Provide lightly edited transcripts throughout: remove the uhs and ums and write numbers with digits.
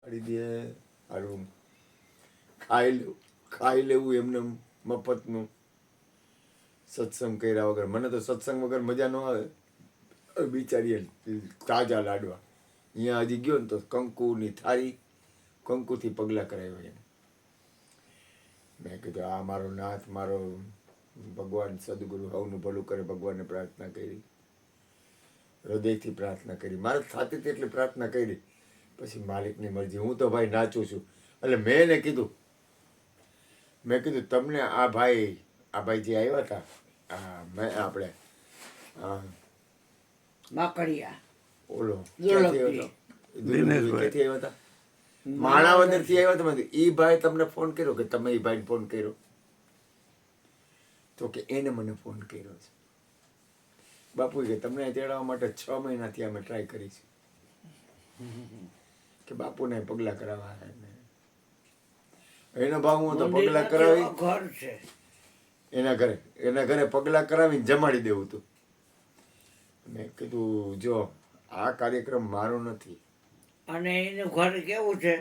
પાડી દે સારું ખાઈ લેવું એમને મફતનું સત્સંગ કર્યા વગર. મને તો સત્સંગ વગર મજા ન આવે. બિચારી તાજા લાડવા અહીંયા હજી ગયો ને તો કંકુની થાળી, કંકુથી પગલાં કરાવ્યા એને. મેં કીધું આ મારો નાથ, મારો ભગવાન સદગુરુ સૌનું ભલું કરે, ભગવાનને પ્રાર્થના કરી, હૃદયથી પ્રાર્થના કરી, મારે થતી હતી એટલી પ્રાર્થના કરી. પછી માલિકની મરજી. હું તો ભાઈ નાચું છું. એટલે મેં એને કીધું, તમને આ ભાઈ જે આવ્યા હતા આપણે માકડિયા ઓલો ક્યાંથી આવ્યા હતા, માણાવદર થી આવ્યા હતા. એ ભાઈ તમને ફોન કર્યો કે તમે એ ભાઈને ફોન કર્યો? તો કે એને મને ફોન કર્યો છે. બાપુ કે તમને તેડાવવા માટે 6 મહિનાથી અમે ટ્રાય કરી છે કે બાપુને પગલાં કરાવવા. એનો ભાવ હું તો પગલાં કરાવી ઘર છે એના ઘરે પગલાં કરાવીને જમાડી દેવું હતું. મેં કીધું જો આ કાર્યક્રમ મારો નથી. અને એનું ઘર કેવું છે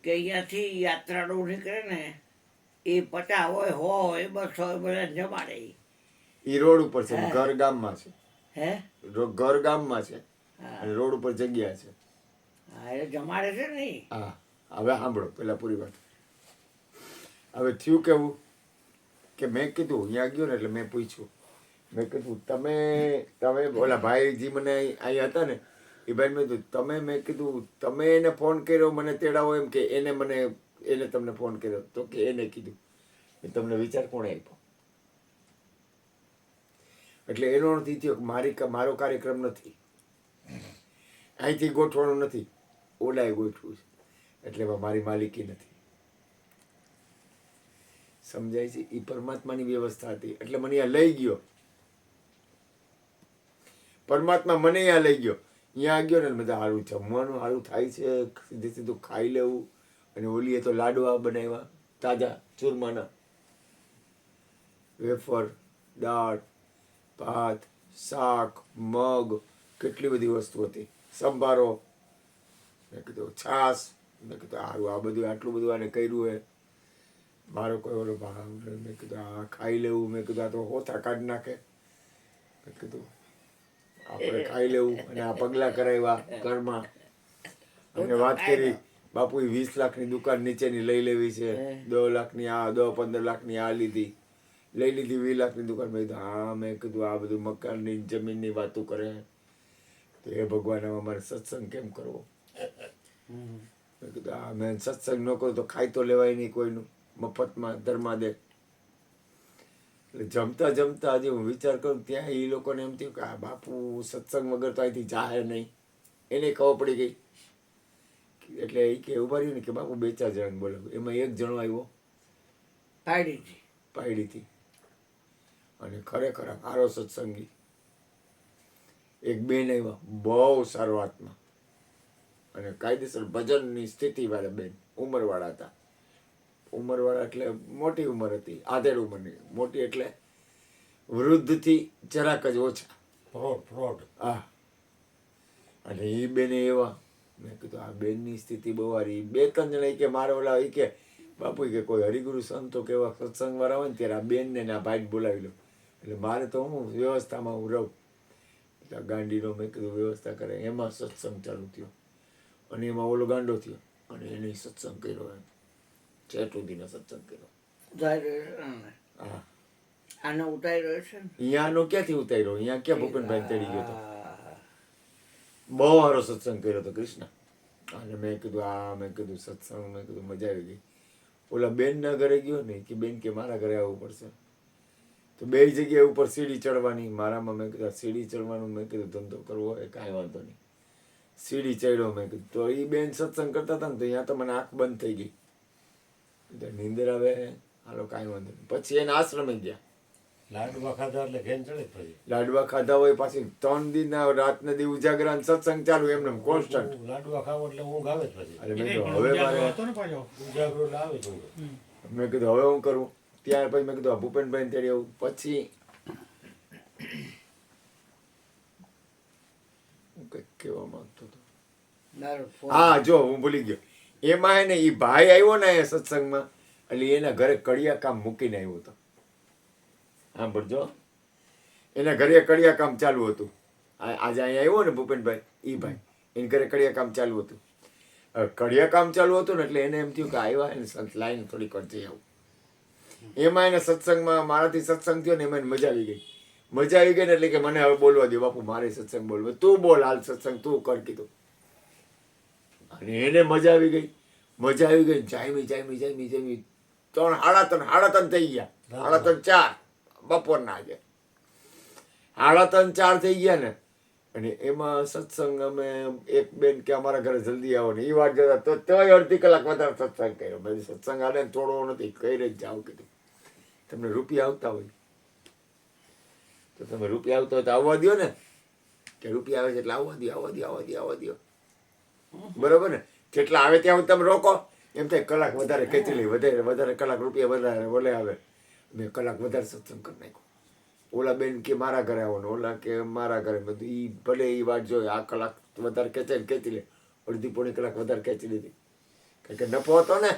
કે અહીંયાથી યાત્રાળુ નીકળે ને એ 50 હોય 100 હોય 200 હોય બધા જમાડે. એ રોડ ઉપર છે, ઘર ગામમાં છે. હે ઘર ગામમાં છે અને રોડ ઉપર જગ્યા છે. હા એ જમાડે છે ને. હા હવે સાંભળો પેલા પૂરી વાત. હવે થયું કેવું કે મેં કીધું અહીંયા ગયો ને એટલે મેં પૂછ્યું, મેં કીધું તમે ઓલા ભાઈજી મને અહીંયા હતા ને એ ભાઈ મેં કીધું મેં કીધું તમે એને ફોન કર્યો મને તેડાવો એમ કે એને તમને ફોન કર્યો? તો કે એને કીધું. તમને વિચાર કોણે આપ્યો? એટલે એનો અર્થ એ થયો કે મારો કાર્યક્રમ નથી, અહીંથી ગોઠવાનું નથી, ઓલાએ ગોઠવું છે. એટલે એમાં મારી માલિકી નથી. સમજાય છે? એ પરમાત્માની વ્યવસ્થા હતી. એટલે મને અહીંયા લઈ ગયો પરમાત્મા, મને અહીંયા લઈ ગયો. અહીંયા ગયો ને બધા સારું જમવાનું સારું થાય છે, સીધે સીધું ખાઈ લેવું. અને ઓલીએ તો લાડવા બનાવ્યા તાજા ચૂરમાના, વેફર, દાળ, ભાત, શાક, મગ, કેટલી બધી વસ્તુ હતી, સંભારો. મેં કીધું છાશ. મેં કીધું સારું આ બધું આટલું બધું આને કર્યું હે. મારો કોઈ ઓલો ભાવ. મેં કીધું આ ખાઈ લેવું. મેં કીધું આ તો હોથા કાઢી નાખે. મેં કીધું આપણે ખાઈ લેવું. અને આ પગલાં કરાવ્યા ઘરમાં. અને વાત કરી બાપુ 20 લાખની દુકાન નીચેની લઈ લેવી છે, 10 લાખની આ 10-15 લાખની આ લઈ લીધી 20 લાખની દુકાન. મેં કીધું હા. મેં કીધું આ બધું મકાનની જમીનની વાતો કરે તો એ ભગવાન અમારે સત્સંગ કેમ કરવો? મેં કીધું હા મેં સત્સંગ ન કરું તો ખાઈ તો લેવાય નહીં કોઈનું મફતમાં ધર્માદે. એટલે જમતા હજી હું વિચાર કરું ત્યાં એ લોકોને એમ થયું કે આ બાપુ સત્સંગ વગર તો અહીંથી જાહે નહીં. એને ખબર પડી ગઈ. એટલે એ કે ઉભા રહ્યું ને કે બાપુ 2-4 જણાને બોલાવું. એમાં એક જણો આવ્યો પાયડીથી. અને ખરેખર સારો સત્સંગી. એક બેન આવ્યા બહુ સારો આત્મા અને કાયદેસર ભજનની સ્થિતિવાળા બેન, ઉંમરવાળા હતા. ઉંમરવાળા એટલે મોટી ઉંમર હતી, આધેડ ઉંમરની. મોટી એટલે વૃદ્ધથી જરાક જ ઓછા. હા. અને એ બેને એવા. મેં કીધું આ બેનની સ્થિતિ બહુ સારી. 2-3 જણા કે મારે ઓલા એ કે બાપુ કે કોઈ હરિગુરુ સંતો કે એવા સત્સંગવાળા હોય ને ત્યારે આ બેનને આ ભાઈને બોલાવી લો. એટલે મારે તો હું વ્યવસ્થામાં હું રહું. ગાંડીનો મેં કીધું વ્યવસ્થા કરે. એમાં સત્સંગ ચાલુ થયો અને એમાં ઓલો ગાંડો થયો અને એને સત્સંગ કર્યો. એમ ચેટુદીનો સત્સંગ કર્યો. હા આનો ઉતાર્યો છે ને અહીંયાનો ક્યાંથી ઉતાર્યો? અહીંયા ક્યાં ભૂપેનભાઈ તેડી ગયો હતો? બહુ સારો સત્સંગ કર્યો હતો કૃષ્ણ. અને મેં કીધું સત્સંગ. મેં કીધું મજા આવી ગઈ. ઓલા બેનના ઘરે ગયો ને કે બેન કે મારા ઘરે આવવું પડશે. તો 2 જગ્યાએ ઉપર સીડી ચડવાની. મારામાં મેં કીધું સીડી ચડવાનું. મેં કીધું ધંધો કરવો હોય કાંઈ વાંધો નહીં. સીડી ચડ્યો. મેં કીધું તો એ બેન સત્સંગ કરતા હતા ને તો અહીંયા તો મને આંખ બંધ થઈ ગઈ. નીંદર આવે હાલો કાંઈ વાંધો નહીં. પછી એને આશ્રમે ગયા. લાડવા ખાધા એટલે ઘેન ચડે. પછી લાડવા ખાધા હોય પાછી 3 દિનના રાતના દી ઉજાગરા સત્સંગ ચાલુ એમને કોન્સ્ટન્ટ. લાડવા ખાવ એટલે ઊંઘ આવે જ પછી. એટલે મેં કીધું હવે મારે ઉજાગરો એટલે આવે જ ઊંઘ. મેં કીધું હવે હું કરું. ત્યાર પછી મેં કીધું આ ભૂપેનભાઈ તેડી આવું. પછી હું કંઈક કહેવા માંગતો હતો. હા જો હું ભૂલી ગયો. એમાં હે ને એ ભાઈ આવ્યો ને એ સત્સંગમાં, એટલે એના ઘરે કડિયા કામ મૂકીને આવ્યો હતો. સાંભળજો, એના ઘરે કડિયા કામ ચાલુ હતું. આજે અહીંયા આવ્યો ને ભૂપેનભાઈ, એ ભાઈ એને ઘરે કડિયા કામ ચાલુ હતું. હવે કડિયા કામ ચાલુ હતું ને એટલે એને એમ થયું કે આવ્યા એને સંત લાઈને થોડીક વાર જઈ આવું. એમાં એને સત્સંગમાં મારાથી સત્સંગ થયો ને એમાં એને મજા આવી ગઈ. મજા આવી ગઈ ને એટલે કે મને હવે બોલવા દો બાપુ, મારે સત્સંગ બોલવો, તું બોલ હાલ સત્સંગ તું કર કીધું. અને એને મજા આવી ગઈ, મજા આવી ગઈ. જામી 3:30 થઈ ગયા, 3:30 બપોરના આજે 3:30 થઈ ગયા ને. અને એમાં સત્સંગ અમે એક બેન કે અમારા ઘરે જલ્દી આવો ને એ વાત જતા તો તોય અડધી કલાક વધારે સત્સંગ કર્યો. બધી સત્સંગ આને થોડો નથી કઈ જ જાઓ કીધું. તમને રૂપિયા આવતા હોય તો તમે રૂપિયા આવતા હોય તો આવવા દો ને, કે રૂપિયા આવે છે એટલે આવવા દો. બરોબર ને? જેટલા આવે ત્યાં તમે રોકો. એમ થાય કલાક વધારે ખેંચી લઈ, વધારે કલાક રૂપિયા વધારે ભલે આવે. મેં કલાક વધારે સત્સંગ કરી નાખ્યો. ઓલા બેન કે મારા ઘરે આવો ને ઓલા કે મારા ઘરે, બધું ઈ ભલે એ વાત જોઈએ. આ કલાક વધારે ખેંચી લે, અડધી પોણી કલાક વધારે ખેંચી લીધી. કારણ કે નફો હતો ને,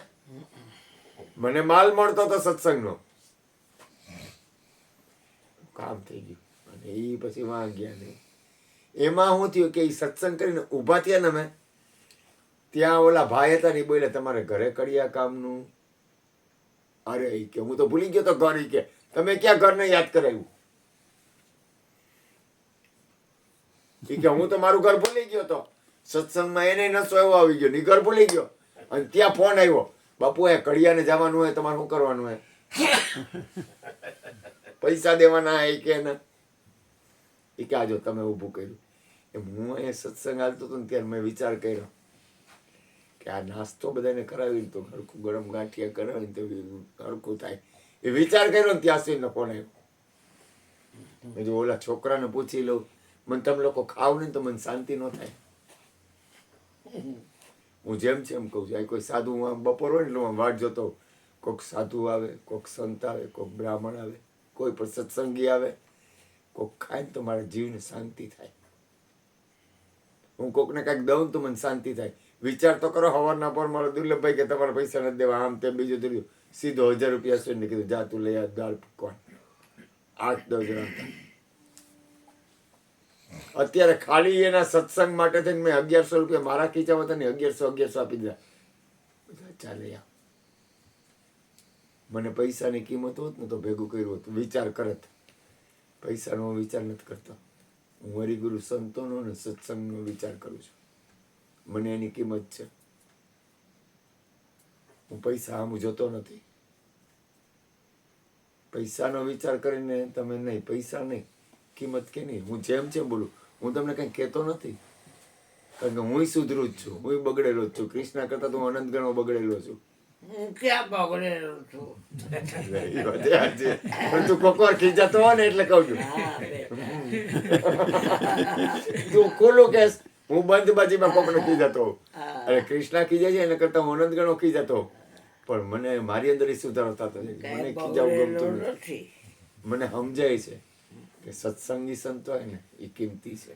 મને માલ મળતો હતો સત્સંગનો. કામ થઈ ગયું. અને એ પછી વાં ગયા નહીં. એમાં શું થયું કે એ સત્સંગ કરીને ઊભા થયા ને અમે, ત્યાં ઓલા ભાઈ હતા ને એ બોલ્યા તમારે ઘરે કડિયા કામનું. અરે એ કે હું તો ભૂલી ગયો તો ઘર. ઈ કે તમે ક્યાં ઘરને યાદ કરાવ્યું? ઈ કે હું તો મારું ઘર ભૂલી ગયો તો સત્સંગમાં એને નસો એવો આવી ગયો, ની ઘર ભૂલી ગયો. અને ત્યાં ફોન આવ્યો, બાપુ એ કડિયાને જવાનું હોય તમારે શું કરવાનું હોય? પૈસા દેવાના એ કે ના. એ કે આજો તમે ઊભું કર્યું. એમ હું અહીંયા સત્સંગ હાલતો હતો ને ત્યારે મેં વિચાર કર્યો કે આ નાસ્તો બધાને કરાવીને તો હરખું ગરમ ગાંઠિયા કરાવીને તો હરખું થાય. એ વિચાર કર્યો ને ત્યાં સુધીનો ફોન આવ્યો. મેં જો ઓલા છોકરાને પૂછી લઉં, મને તમે લોકો ખાવ ને તો મને શાંતિ ન થાય. હું જેમ છે એમ કહું છું. આ કોઈ સાધુ આમ બપોર હોય ને એટલે હું વાટ જોતો, કોઈક સાધુ આવે, કોઈક સંત આવે, કોઈક બ્રાહ્મણ આવે, કોઈ પણ સત્સંગી આવે, કોઈક ખાય ને તો મારા જીવને શાંતિ થાય. હું કોકને કાંઈક દઉં તો મને શાંતિ થાય. વિચાર તો કરો, હવારના પર મારો દુર્લભભાઈ કે તમારા પૈસા નથી દેવા, આમ તેમ બીજું ત્રીજું, સીધો 1000 રૂપિયા સુઈને કીધું જા તું લઈ આ દાળ પકવાન 8-10 જણા. અત્યારે ખાલી એના સત્સંગ માટે થઈને મેં 1100 રૂપિયા મારા ખીચામાં હતા ને 1100 આપી દીધા. બધા ચાલે યા. મને પૈસાની કિંમત હોત ને તો ભેગું કર્યું હતું, વિચાર કરત. પૈસાનો વિચાર નથી કરતો. હું હરિગુરુ સંતોનો ને સત્સંગનો વિચાર કરું છું. મને એની કિંમત છે. હું પૈસા આમ જોતો નથી. પૈસાનો વિચાર કરીને તમે નહીં, પૈસા નહીં, કિંમત કે નહીં. હું જેમ છે બોલું, હું તમને કંઈ કહેતો નથી. કારણ કે હું સુધરું જ છું, હું બગડેલો જ છું. કૃષ્ણ કરતા તો હું અનંત ગણો બગડેલો છું. હું ક્યાં બગડેલો છું? પણ તું કોક વાર ખીજાતો હોય ને એટલે કહું છું. તું ખોલું કેસ, હું બંધ બાજીમાં કોકને ખીજાતો હોઉં. અરે કૃષ્ણ ખીજાય છે એના કરતા હું અનંત ગણો ખીજાતો હોઉં. પણ મને મારી અંદર સુધારો થતો જાય. મને ખીજાવું ગમતું નથી. મને સમજાય છે કે સત્સંગી સંતો હોય ને એ કિંમતી છે.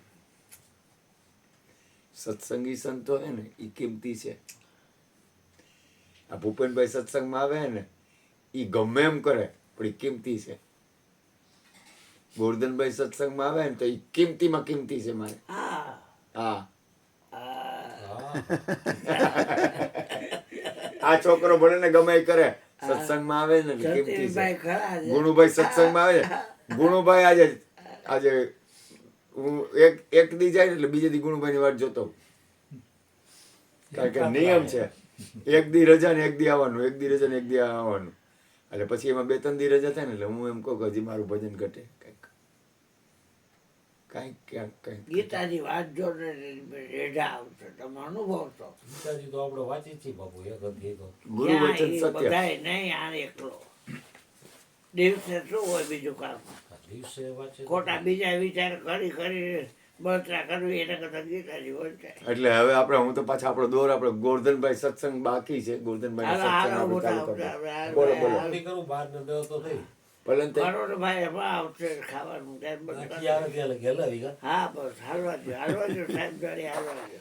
સત્સંગી સંતો હોય ને એ કિંમતી છે. આ ભૂપેનભાઈ સત્સંગમાં આવે ને એ ગમે એમ કરે પણ એ કિંમતી છે. ગોરધનભાઈ સત્સંગમાં આવે ને તો એ કિંમતીમાં કિંમતી છે મારે. હા, આ છોકરો ભલે ને ગમે એ કરે, સત્સંગમાં આવે ને કિંમતી છે. ગુણુભાઈ સત્સંગમાં આવે છે. ગુણુભાઈ આજે હું એક દી જાય ને એટલે બીજે દી ગુણુભાઈ ની વાત જોતો. કારણ કે નિયમ છે, એક દી રજા ને એક દી આવવાનું, એક દી રજા ને એક દી આવવાનું. એટલે પછી એમાં 2-3 દી રજા થાય ને એટલે હું એમ કહું કે હજી મારું ભજન ઘટે. કઈક ગીતાની વાત જો રેઢા આવશે તમે અનુભવશો. ગીતાજી તો આપણે વાંચી છીએ બાપુ, એક અધ્યાય તો. ગુરુ વચન સત્ય. બધાય નહીં, આ એકલો દિવસે શું હોય બીજું કામ? દિવસે વાંચે ખોટા બીજા વિચાર કરી બળતરા કરવી એના કરતા ગીતાજી વંચાય. એટલે હવે આપણે હું તો પાછા આપણો દોર આપણે ગોરધનભાઈ સત્સંગ બાકી છે. ગોરધનભાઈ સત્સંગ બોલો બોલો. આરતી કરું 12 ને 10 તો થઈ. ભલે ભાઈ એમાં આવશે ખાવાનું. આખી આવે ત્યાં લગી હલાવી ગયા. હા બસ હાલવા દો સાહેબ જોડે હાલવા દો.